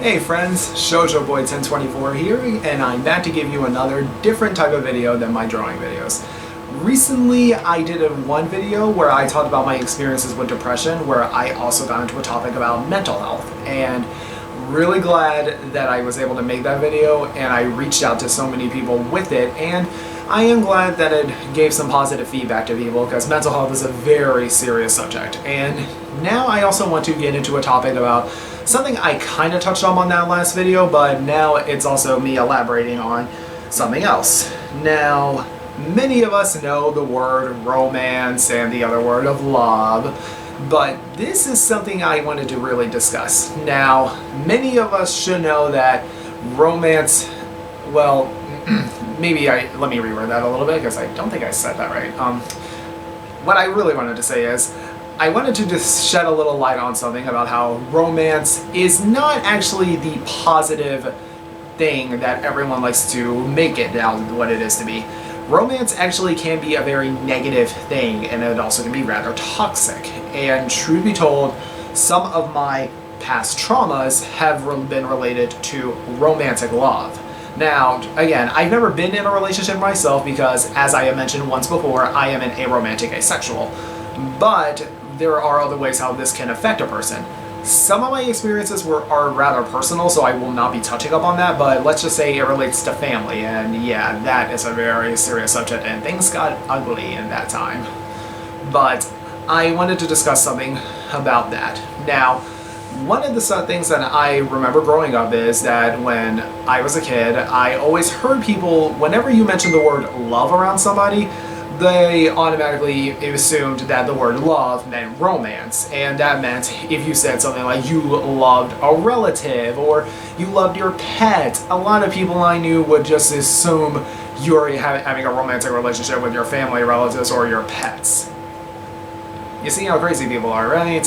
Hey friends, ShojoBoy1024 here, and I'm back to give you another different type of video than my drawing videos. Recently, I did one video where I talked about my experiences with depression, where I also got into a topic about mental health, and really glad that I was able to make that video, and I reached out to so many people with it, and I am glad that it gave some positive feedback to people, because mental health is a very serious subject. And now I also want to get into a topic about something I kind of touched on that last video, but now it's also me elaborating on something else. Now, many of us know the word romance and the other word of love, but this is something I wanted to really discuss. Now, many of us should know that romance, well, let me reword that a little bit because I don't think I said that right. What I really wanted to say is, I wanted to just shed a little light on something about how romance is not actually the positive thing that everyone likes to make it out what it is to be. Romance actually can be a very negative thing, and it also can be rather toxic. And truth be told, some of my past traumas have been related to romantic love. Now, again, I've never been in a relationship myself because, as I have mentioned once before, I am an aromantic asexual. But there are other ways how this can affect a person. Some of my experiences are rather personal, so I will not be touching up on that, but let's just say it relates to family, and yeah, that is a very serious subject, and things got ugly in that time. But I wanted to discuss something about that. Now, one of the things that I remember growing up is that when I was a kid, I always heard people, whenever you mention the word love around somebody, they automatically assumed that the word love meant romance, and that meant if you said something like you loved a relative or you loved your pet, a lot of people I knew would just assume you're having a romantic relationship with your family, relatives, or your pets. You see how crazy people are, right?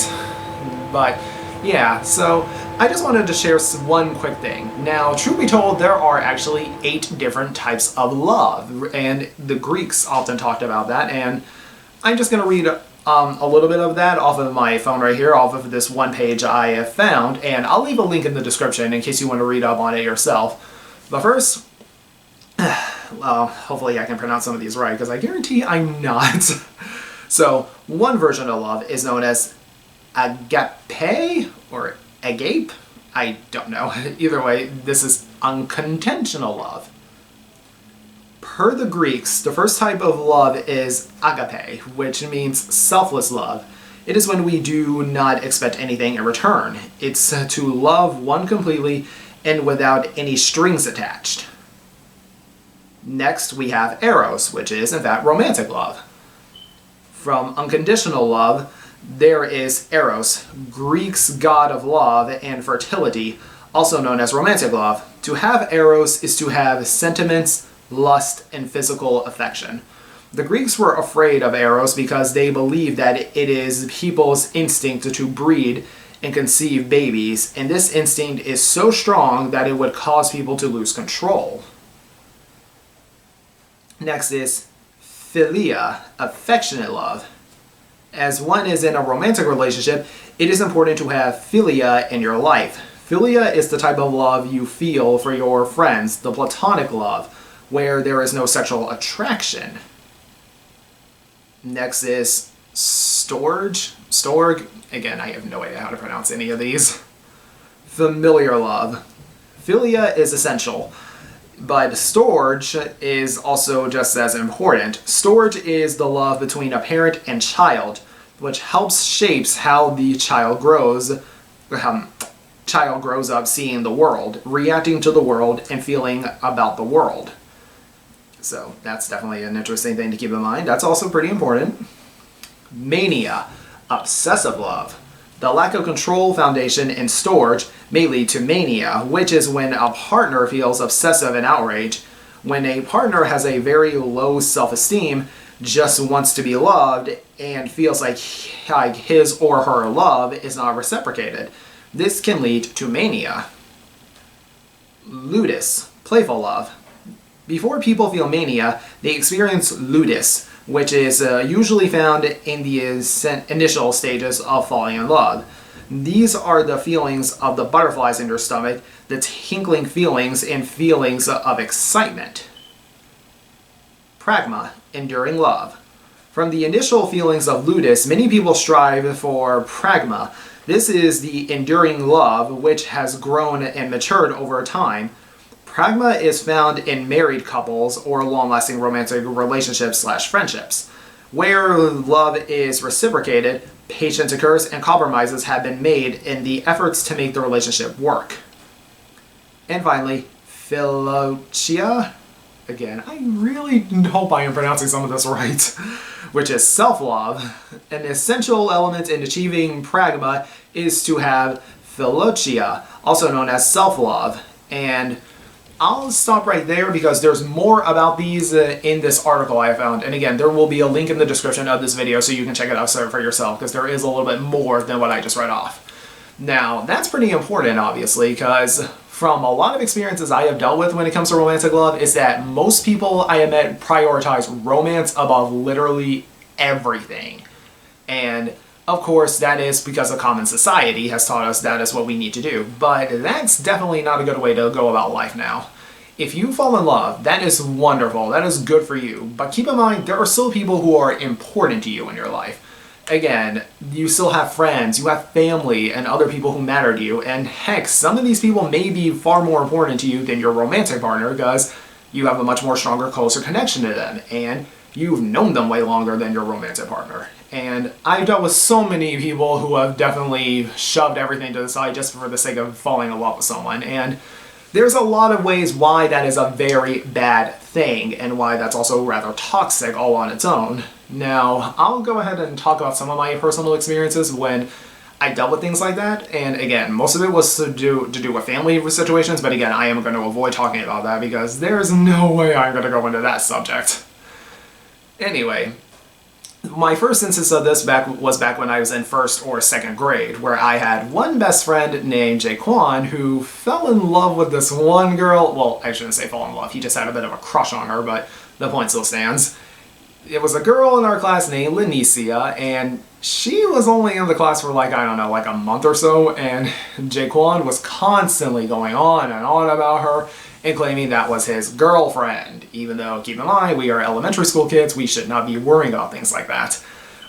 But yeah, so I just wanted to share one quick thing. Now, truth be told, there are actually 8 different types of love, and the Greeks often talked about that, and I'm just going to read a little bit of that off of my phone right here, off of this one page I have found, and I'll leave a link in the description in case you want to read up on it yourself. But first, hopefully I can pronounce some of these right, because I guarantee I'm not. So, one version of love is known as agape, or agape? I don't know. Either way, this is unconditional love. Per the Greeks, the first type of love is agape, which means selfless love. It is when we do not expect anything in return. It's to love one completely and without any strings attached. Next, we have eros, which is, in fact, romantic love. From unconditional love, there is Eros, Greeks god of love and fertility, also known as romantic love. To have Eros is to have sentiments, lust, and physical affection. The Greeks were afraid of Eros because they believed that it is people's instinct to breed and conceive babies, and this instinct is so strong that it would cause people to lose control. Next is philia, affectionate love. As one is in a romantic relationship, it is important to have philia in your life. Philia is the type of love you feel for your friends, the platonic love, where there is no sexual attraction. Next is storge. Again, I have no idea how to pronounce any of these. Familiar love. Philia is essential, but storge is also just as important. Storge is the love between a parent and child, which shapes how the child grows up seeing the world, reacting to the world, and feeling about the world. So that's definitely an interesting thing to keep in mind. That's also pretty important. Mania, obsessive love. The lack of control foundation in storge may lead to mania, which is when a partner feels obsessive and outraged. When a partner has a very low self-esteem, just wants to be loved, and feels like his or her love is not reciprocated. This can lead to mania. Ludus, playful love. Before people feel mania, they experience ludus, which is usually found in the initial stages of falling in love. These are the feelings of the butterflies in your stomach, the tingling feelings and feelings of excitement. Pragma, enduring love. From the initial feelings of ludus, many people strive for pragma. This is the enduring love which has grown and matured over time. Pragma is found in married couples or long-lasting romantic relationships/friendships. Where love is reciprocated, patience occurs and compromises have been made in the efforts to make the relationship work. And finally, philotia. Again, I really hope I am pronouncing some of this right, which is self-love. An essential element in achieving pragma is to have philotia, also known as self-love. And I'll stop right there because there's more about these in this article I found. And again, there will be a link in the description of this video so you can check it out for yourself, because there is a little bit more than what I just read off. Now, that's pretty important, obviously, because from a lot of experiences I have dealt with when it comes to romantic love is that most people I have met prioritize romance above literally everything. And of course, that is because a common society has taught us that is what we need to do. But that's definitely not a good way to go about life now. If you fall in love, that is wonderful, that is good for you. But keep in mind, there are still people who are important to you in your life. Again, you still have friends, you have family, and other people who matter to you. And heck, some of these people may be far more important to you than your romantic partner because you have a much more stronger, closer connection to them. And you've known them way longer than your romantic partner. And I've dealt with so many people who have definitely shoved everything to the side just for the sake of falling in love with someone. And there's a lot of ways why that is a very bad thing and why that's also rather toxic all on its own. Now, I'll go ahead and talk about some of my personal experiences when I dealt with things like that. And again, most of it was to do with family situations, but again, I am going to avoid talking about that because there's no way I'm going to go into that subject. Anyway, my first instance of this was back when I was in first or second grade, where I had one best friend named Jaquan who fell in love with this one girl. Well, I shouldn't say fall in love, he just had a bit of a crush on her, but the point still stands. It was a girl in our class named Lenicia, and she was only in the class for like, I don't know, like a month or so, and Jaquan was constantly going on and on about her and claiming that was his girlfriend, even though, keep in mind, we are elementary school kids, we should not be worrying about things like that.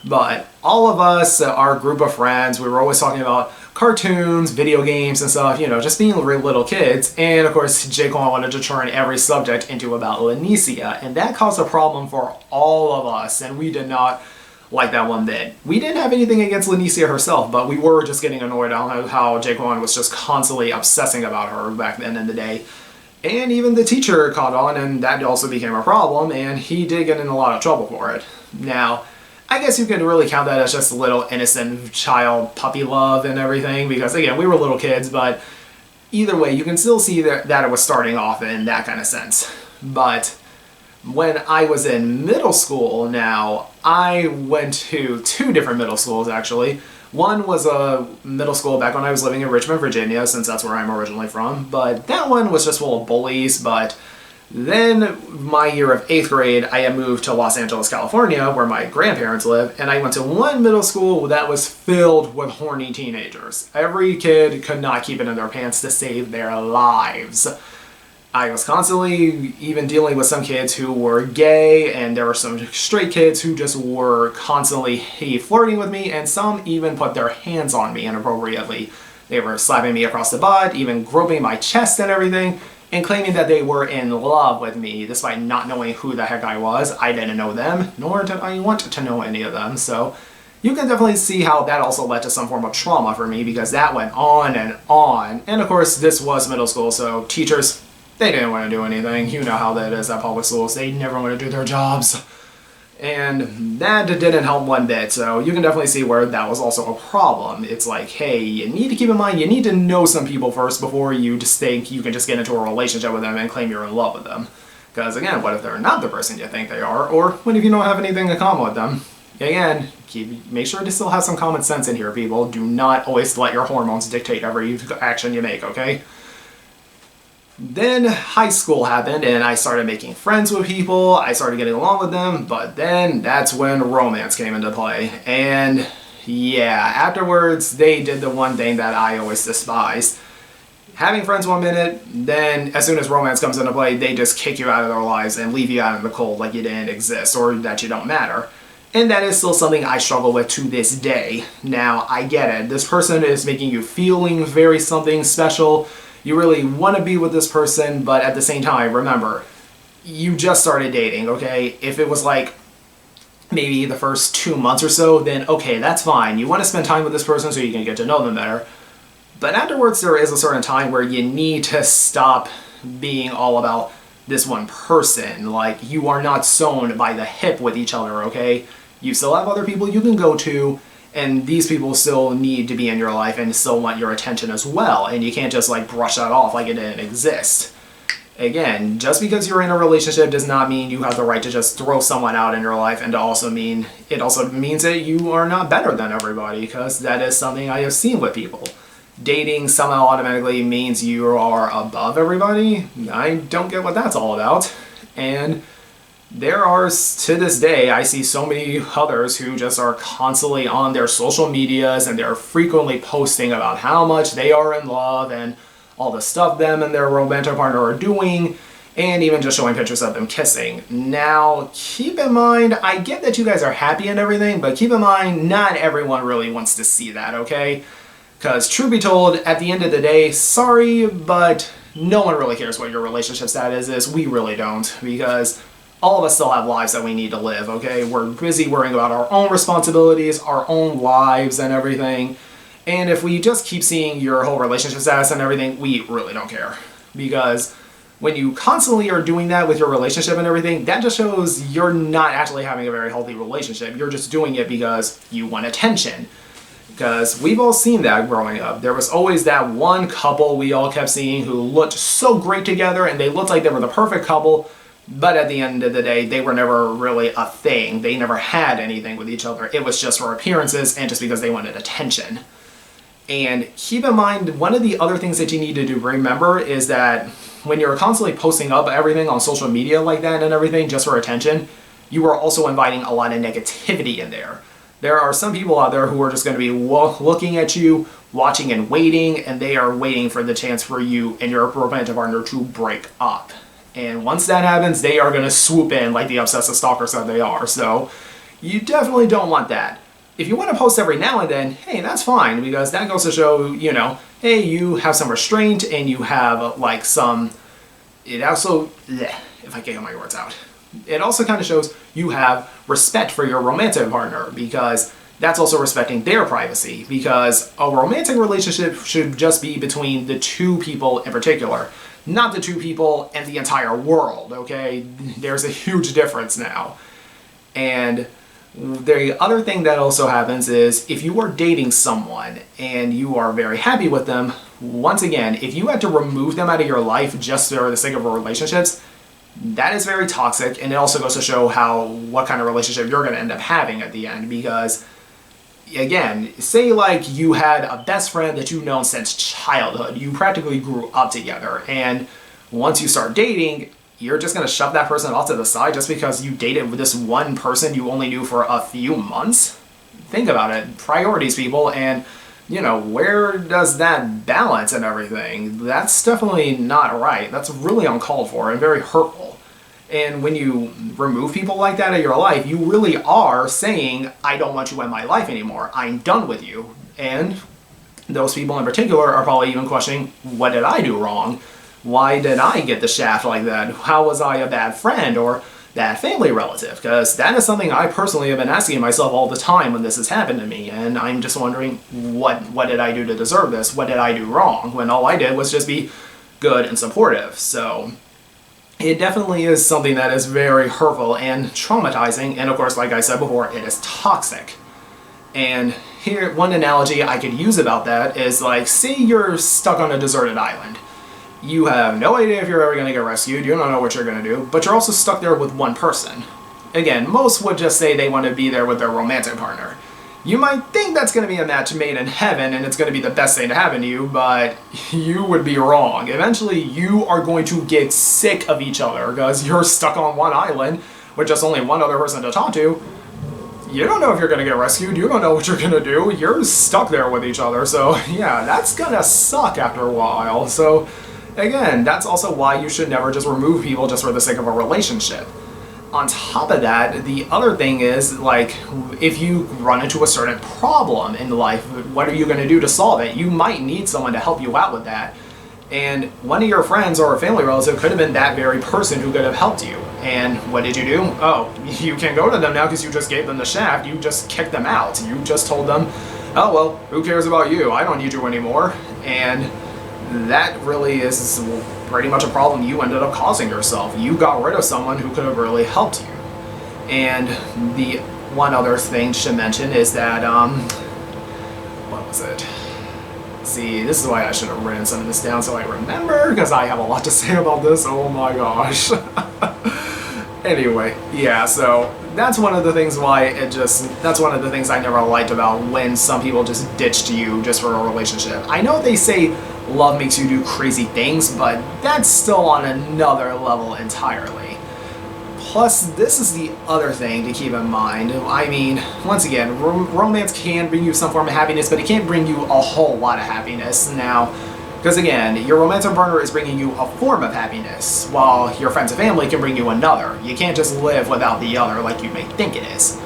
But all of us, our group of friends, we were always talking about cartoons, video games and stuff, you know, just being little kids. And of course, Jaquan wanted to turn every subject into about Lenicia, and that caused a problem for all of us, and we did not like that one bit. We didn't have anything against Lenicia herself, but we were just getting annoyed on how Jaquan was just constantly obsessing about her back then in the day. And even the teacher caught on, and that also became a problem, and he did get in a lot of trouble for it. Now, I guess you could really count that as just a little innocent child puppy love and everything, because again, we were little kids, but either way, you can still see that it was starting off in that kind of sense. But when I was in middle school now, I went to two different middle schools actually. One was a middle school back when I was living in Richmond, Virginia, since that's where I'm originally from, but that one was just full of bullies. But then my year of 8th grade, I had moved to Los Angeles, California, where my grandparents live, and I went to one middle school that was filled with horny teenagers. Every kid could not keep it in their pants to save their lives. I was constantly even dealing with some kids who were gay, and there were some straight kids who just were constantly flirting with me, and some even put their hands on me inappropriately. They were slapping me across the butt, even groping my chest and everything, and claiming that they were in love with me, despite not knowing who the heck I was. I didn't know them, nor did I want to know any of them, so you can definitely see how that also led to some form of trauma for me, because that went on and on. And of course, this was middle school, so teachers, they didn't want to do anything. You know how that is at public schools. They never want to do their jobs. And that didn't help one bit, so you can definitely see where that was also a problem. It's like, hey, you need to keep in mind, you need to know some people first before you just think you can just get into a relationship with them and claim you're in love with them. Because again, what if they're not the person you think they are? Or what if you don't have anything in common with them? Again, make sure to still have some common sense in here, people. Do not always let your hormones dictate every action you make, okay? Then high school happened, and I started making friends with people, I started getting along with them, but then that's when romance came into play. And yeah, afterwards they did the one thing that I always despise. Having friends one minute, then as soon as romance comes into play, they just kick you out of their lives and leave you out in the cold like you didn't exist or that you don't matter. And that is still something I struggle with to this day. Now, I get it. This person is making you feeling very something special. You really want to be with this person, but at the same time, remember, you just started dating, okay? If it was like maybe the first 2 months or so, then okay, that's fine. You want to spend time with this person so you can get to know them better. But afterwards, there is a certain time where you need to stop being all about this one person. Like, you are not sewn by the hip with each other, okay? You still have other people you can go to, and these people still need to be in your life and still want your attention as well, and you can't just like brush that off like it didn't exist. Again, just because you're in a relationship does not mean you have the right to just throw someone out in your life, and it also means that you are not better than everybody, because that is something I have seen with people. Dating somehow automatically means you are above everybody. I don't get what that's all about. And there are, to this day, I see so many others who just are constantly on their social medias and they're frequently posting about how much they are in love and all the stuff them and their romantic partner are doing, and even just showing pictures of them kissing. Now, keep in mind, I get that you guys are happy and everything, but keep in mind, not everyone really wants to see that, okay? Because, truth be told, at the end of the day, sorry, but no one really cares what your relationship status is. We really don't, because all of us still have lives that we need to live, okay? We're busy worrying about our own responsibilities, our own lives and everything. And if we just keep seeing your whole relationship status and everything, we really don't care. Because when you constantly are doing that with your relationship and everything, that just shows you're not actually having a very healthy relationship. You're just doing it because you want attention. Because we've all seen that growing up. There was always that one couple we all kept seeing who looked so great together and they looked like they were the perfect couple, but at the end of the day, they were never really a thing. They never had anything with each other. It was just for appearances and just because they wanted attention. And keep in mind, one of the other things that you need to remember is that when you're constantly posting up everything on social media like that and everything just for attention, you are also inviting a lot of negativity in there. There are some people out there who are just going to be looking at you, watching and waiting, and they are waiting for the chance for you and your romantic partner to break up. And once that happens, they are going to swoop in like the obsessive stalkers that they are. So you definitely don't want that. If you want to post every now and then, hey, that's fine, because that goes to show, you know, hey, you have some restraint and you have like some, it also, if I can't get my words out. It also kind of shows you have respect for your romantic partner, because that's also respecting their privacy, because a romantic relationship should just be between the two people in particular, not the two people and the entire world, okay? There's a huge difference now. And the other thing that also happens is if you are dating someone and you are very happy with them, once again, if you had to remove them out of your life just for the sake of relationships, that is very toxic, and it also goes to show what kind of relationship you're going to end up having at the end, because again, say like you had a best friend that you've known since childhood, you practically grew up together, and once you start dating, you're just going to shove that person off to the side just because you dated with this one person you only knew for a few months? Think about it. Priorities, people, and you know, where does that balance and everything? That's definitely not right. That's really uncalled for and very hurtful. And when you remove people like that in your life, you really are saying, I don't want you in my life anymore. I'm done with you. And those people in particular are probably even questioning, what did I do wrong? Why did I get the shaft like that? How was I a bad friend or bad family relative? Because that is something I personally have been asking myself all the time when this has happened to me, and I'm just wondering, what did I do to deserve this? What did I do wrong? When all I did was just be good and supportive. So it definitely is something that is very hurtful and traumatizing, and of course, like I said before, it is toxic. And here, one analogy I could use about that is like, say you're stuck on a deserted island. You have no idea if you're ever going to get rescued, you don't know what you're going to do, but you're also stuck there with one person. Again, most would just say they want to be there with their romantic partner. You might think that's going to be a match made in heaven and it's going to be the best thing to happen to you, but you would be wrong. Eventually, you are going to get sick of each other because you're stuck on one island with just only one other person to talk to, you don't know if you're gonna get rescued, you don't know what you're gonna do, you're stuck there with each other, so yeah, that's gonna suck after a while. So again, that's also why you should never just remove people just for the sake of a relationship. On top of that, the other thing is, like, if you run into a certain problem in life, what are you gonna do to solve it? You might need someone to help you out with that. And one of your friends or a family relative could have been that very person who could have helped you. And what did you do? Oh, you can't go to them now because you just gave them the shaft. You just kicked them out. You just told them, oh, well, who cares about you? I don't need you anymore. And that really is pretty much a problem you ended up causing yourself. You got rid of someone who could have really helped you. And the one other thing to mention is that, what was it? See, this is why I should have written some of this down so I remember, because I have a lot to say about this. Oh my gosh. Anyway, yeah, so that's one of the things that's one of the things I never liked about when some people just ditched you just for a relationship. I know they say love makes you do crazy things, but that's still on another level entirely. Plus, this is the other thing to keep in mind. I mean, once again, romance can bring you some form of happiness, but it can't bring you a whole lot of happiness. Now, because again, your romantic partner is bringing you a form of happiness, while your friends and family can bring you another. You can't just live without the other like you may think it is.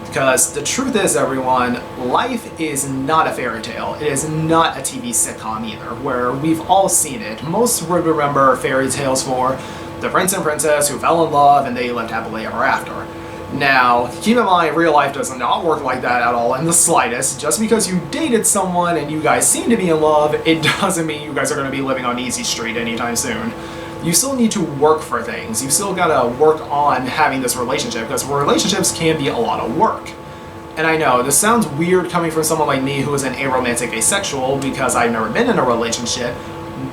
Because the truth is, everyone, life is not a fairy tale. It is not a TV sitcom either, where we've all seen it. Most would remember fairy tales for the prince and princess who fell in love and they lived happily ever after. Now, keep in mind, real life does not work like that at all in the slightest. Just because you dated someone and you guys seem to be in love, it doesn't mean you guys are going to be living on easy street anytime soon. You still need to work for things. You still gotta work on having this relationship, because relationships can be a lot of work. And I know, this sounds weird coming from someone like me who is an aromantic asexual, because I've never been in a relationship,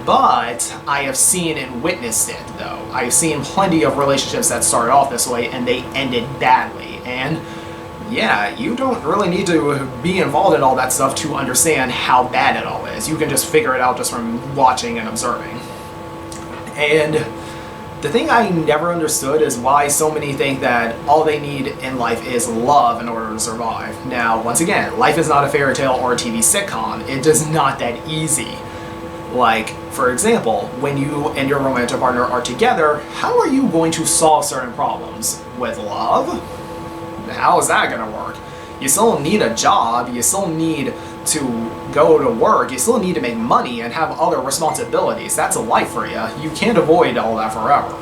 but I have seen and witnessed it, though. I've seen plenty of relationships that started off this way and they ended badly. And yeah, you don't really need to be involved in all that stuff to understand how bad it all is. You can just figure it out just from watching and observing. And the thing I never understood is why so many think that all they need in life is love in order to survive. Now, once again, life is not a fairy tale or a TV sitcom. It is not that easy. Like, for example, when you and your romantic partner are together, how are you going to solve certain problems? With love? How is that going to work? You still need a job, you still need to go to work, you still need to make money and have other responsibilities. That's a life for you. You can't avoid all that forever.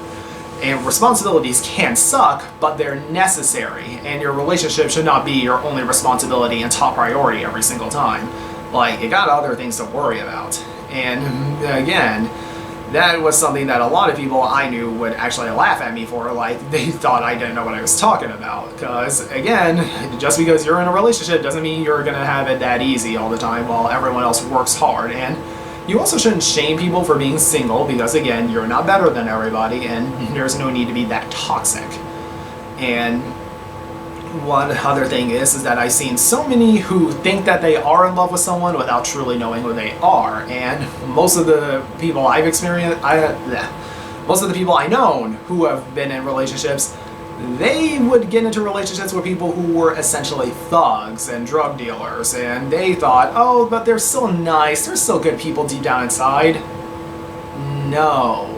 And responsibilities can suck, but they're necessary, and your relationship should not be your only responsibility and top priority every single time. Like, you got other things to worry about. And again, that was something that a lot of people I knew would actually laugh at me for, like, they thought I didn't know what I was talking about. Because, again, just because you're in a relationship doesn't mean you're going to have it that easy all the time while everyone else works hard. And you also shouldn't shame people for being single, because, again, you're not better than everybody, and there's no need to be that toxic. And one other thing is that I've seen so many who think that they are in love with someone without truly knowing who they are, and most of the people I've experienced, most of the people I known who have been in relationships, they would get into relationships with people who were essentially thugs and drug dealers, and they thought, oh, but they're still nice, they're still good people deep down inside. No.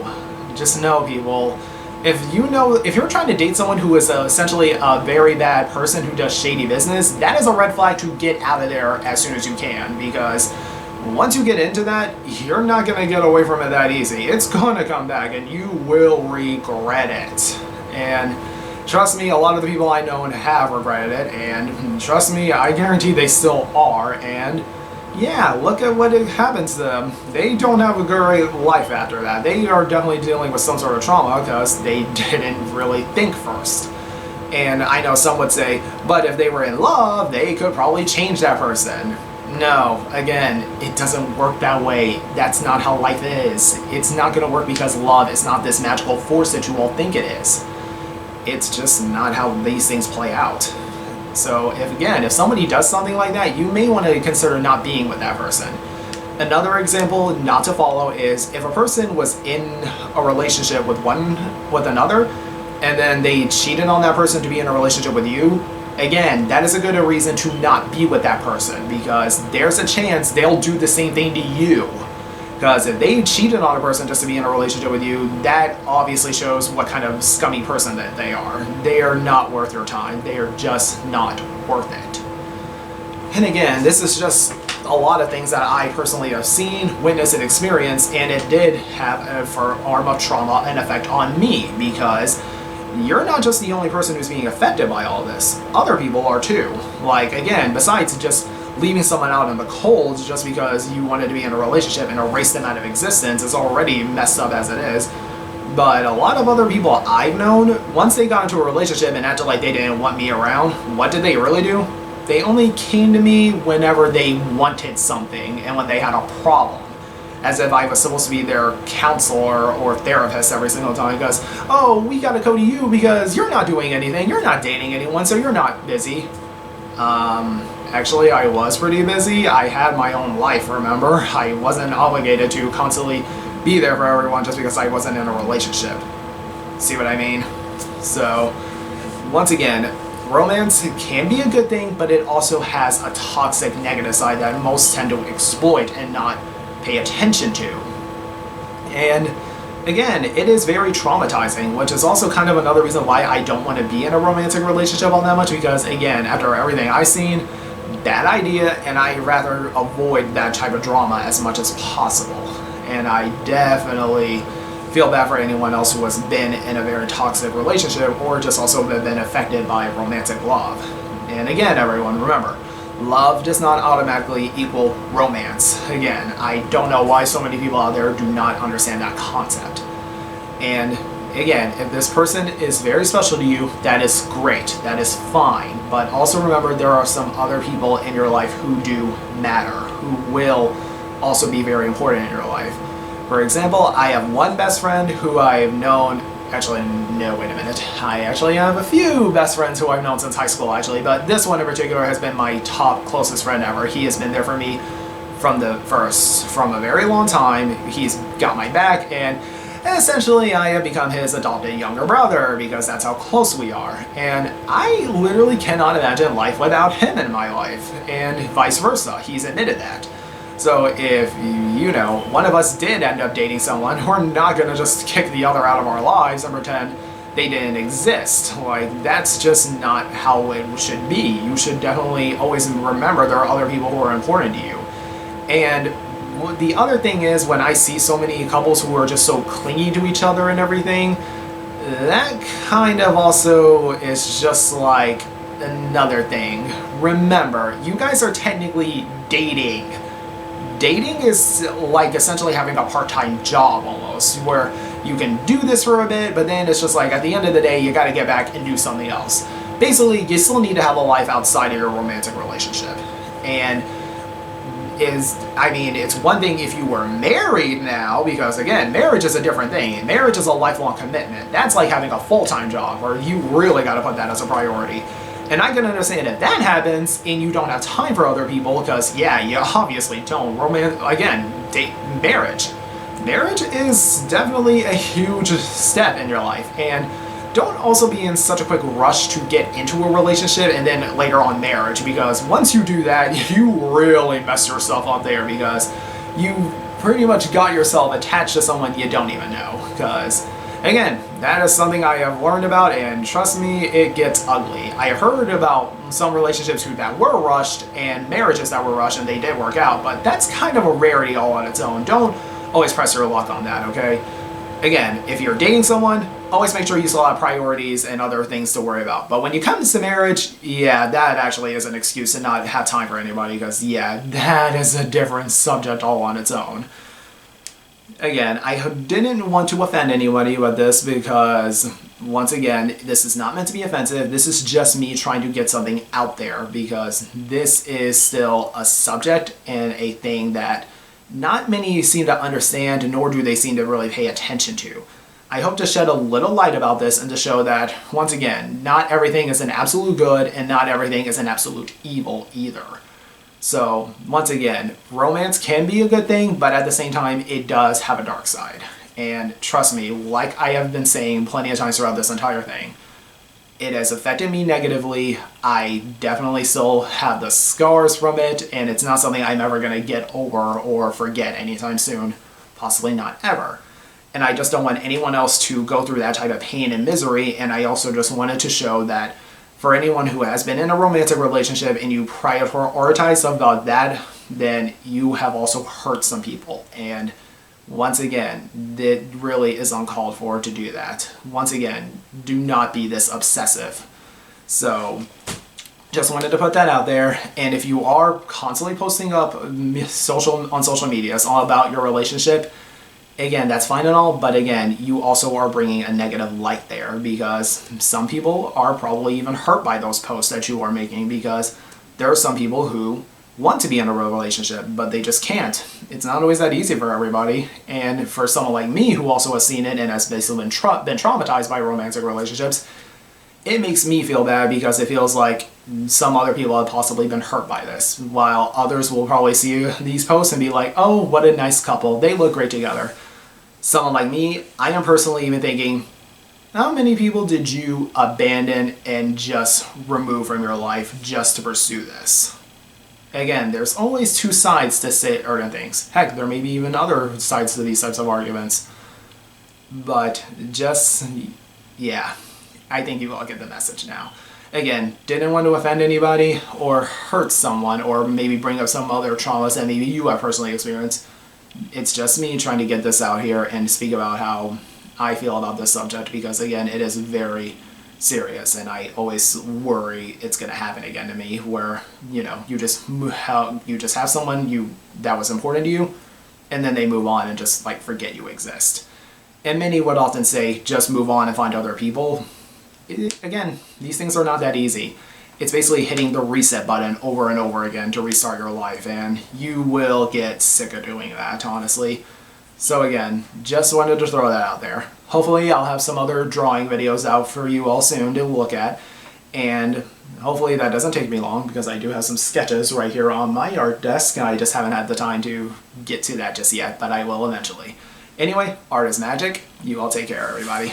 Just know, people. If you're trying to date someone who is essentially a very bad person who does shady business, that is a red flag to get out of there as soon as you can, because once you get into that, you're not going to get away from it that easy. It's going to come back and you will regret it. And trust me, a lot of the people I know have regretted it, and trust me, I guarantee they still are, and yeah, look at what happens to them. They don't have a great life after that. They are definitely dealing with some sort of trauma because they didn't really think first. And I know some would say, but if they were in love, they could probably change that person. No, again, it doesn't work that way. That's not how life is. It's not going to work because love is not this magical force that you all think it is. It's just not how these things play out. So if somebody does something like that, you may want to consider not being with that person. Another example not to follow is if a person was in a relationship with another, and then they cheated on that person to be in a relationship with you, again, that is a good reason to not be with that person, because there's a chance they'll do the same thing to you. Because if they cheated on a person just to be in a relationship with you, that obviously shows what kind of scummy person that they are. They are not worth your time. They are just not worth it. And again, this is just a lot of things that I personally have seen, witnessed, and experienced, and it did have a form of trauma and effect on me, because you're not just the only person who's being affected by all this. Other people are too. Like, again, besides just leaving someone out in the cold just because you wanted to be in a relationship and erase them out of existence is already messed up as it is. But a lot of other people I've known, once they got into a relationship and acted like they didn't want me around, what did they really do? They only came to me whenever they wanted something and when they had a problem. As if I was supposed to be their counselor or therapist every single time, because, oh, we gotta go to you because you're not doing anything, you're not dating anyone, so you're not busy. Actually, I was pretty busy. I had my own life, remember? I wasn't obligated to constantly be there for everyone just because I wasn't in a relationship. See what I mean? So, once again, romance can be a good thing, but it also has a toxic negative side that most tend to exploit and not pay attention to. And again, it is very traumatizing, which is also kind of another reason why I don't want to be in a romantic relationship all that much, because again, after everything I've seen, bad idea, and I'd rather avoid that type of drama as much as possible. And I definitely feel bad for anyone else who has been in a very toxic relationship or just also been affected by romantic love. And again, everyone, remember, love does not automatically equal romance. Again, I don't know why so many people out there do not understand that concept. And again, if this person is very special to you, that is great, that is fine. But also remember, there are some other people in your life who do matter, who will also be very important in your life. For example, I have one best friend who I've known, actually, no, wait a minute. I actually have a few best friends who I've known since high school, actually, but this one in particular has been my top closest friend ever. He has been there for me from a very long time. He's got my back, and essentially I have become his adopted younger brother because that's how close we are. And I literally cannot imagine life without him in my life, and vice versa. He's admitted that. So if, you know, one of us did end up dating someone, we're not gonna just kick the other out of our lives and pretend they didn't exist. Like, that's just not how it should be. You should definitely always remember there are other people who are important to you. And the other thing is, when I see so many couples who are just so clingy to each other and everything, that kind of also is just like another thing. Remember, you guys are technically dating. Dating is like essentially having a part-time job almost, where you can do this for a bit, but then it's just like at the end of the day, you gotta get back and do something else. Basically, you still need to have a life outside of your romantic relationship. And it's one thing if you were married now, because again, marriage is a different thing. Marriage is a lifelong commitment. That's like having a full-time job, where you really gotta put that as a priority. And I can understand if that happens and you don't have time for other people, because yeah, you obviously don't. Marriage. Marriage is definitely a huge step in your life, and don't also be in such a quick rush to get into a relationship and then later on marriage, because once you do that, you really mess yourself up there, because you pretty much got yourself attached to someone you don't even know. Because again, that is something I have learned about, and trust me, it gets ugly. I have heard about some relationships that were rushed and marriages that were rushed and they did work out, but that's kind of a rarity all on its own. Don't always press your luck on that, okay? Again, if you're dating someone, always make sure you still have priorities and other things to worry about. But when you come to marriage, yeah, that actually is an excuse to not have time for anybody, because yeah, that is a different subject all on its own. Again, I didn't want to offend anybody with this, because once again, this is not meant to be offensive. This is just me trying to get something out there, because this is still a subject and a thing that not many seem to understand, nor do they seem to really pay attention to. I hope to shed a little light about this and to show that, once again, not everything is an absolute good and not everything is an absolute evil either. So, once again, romance can be a good thing, but at the same time, it does have a dark side. And trust me, like I have been saying plenty of times throughout this entire thing, It has affected me negatively. I definitely still have the scars from it, and it's not something I'm ever going to get over or forget anytime soon. Possibly not ever. And I just don't want anyone else to go through that type of pain and misery, and I also just wanted to show that for anyone who has been in a romantic relationship and you prioritize about that, then you have also hurt some people. And once again, it really is uncalled for to do that. Once again, do not be this obsessive. So, just wanted to put that out there. And if you are constantly posting up on social media all about your relationship, again, that's fine and all, but again, you also are bringing a negative light there, because some people are probably even hurt by those posts that you are making, because there are some people who want to be in a real relationship, but they just can't. It's not always that easy for everybody, and for someone like me who also has seen it and has basically been traumatized by romantic relationships, it makes me feel bad, because it feels like some other people have possibly been hurt by this, while others will probably see these posts and be like, oh, what a nice couple, they look great together. Someone like me, I am personally even thinking, how many people did you abandon and just remove from your life just to pursue this? Again, there's always two sides to certain things. Heck, there may be even other sides to these types of arguments. But just, yeah, I think you all get the message now. Again, didn't want to offend anybody or hurt someone or maybe bring up some other traumas that maybe you have personally experienced. It's just me trying to get this out here and speak about how I feel about this subject, because again, it is very serious, and I always worry it's going to happen again to me, where you just have someone that was important to you, and then they move on and just like forget you exist. And many would often say just move on and find other people. Again, these things are not that easy. It's basically hitting the reset button over and over again to restart your life, and you will get sick of doing that, honestly. So again, just wanted to throw that out there. Hopefully I'll have some other drawing videos out for you all soon to look at, and hopefully that doesn't take me long, because I do have some sketches right here on my art desk, and I just haven't had the time to get to that just yet, but I will eventually. Anyway, art is magic. You all take care, everybody.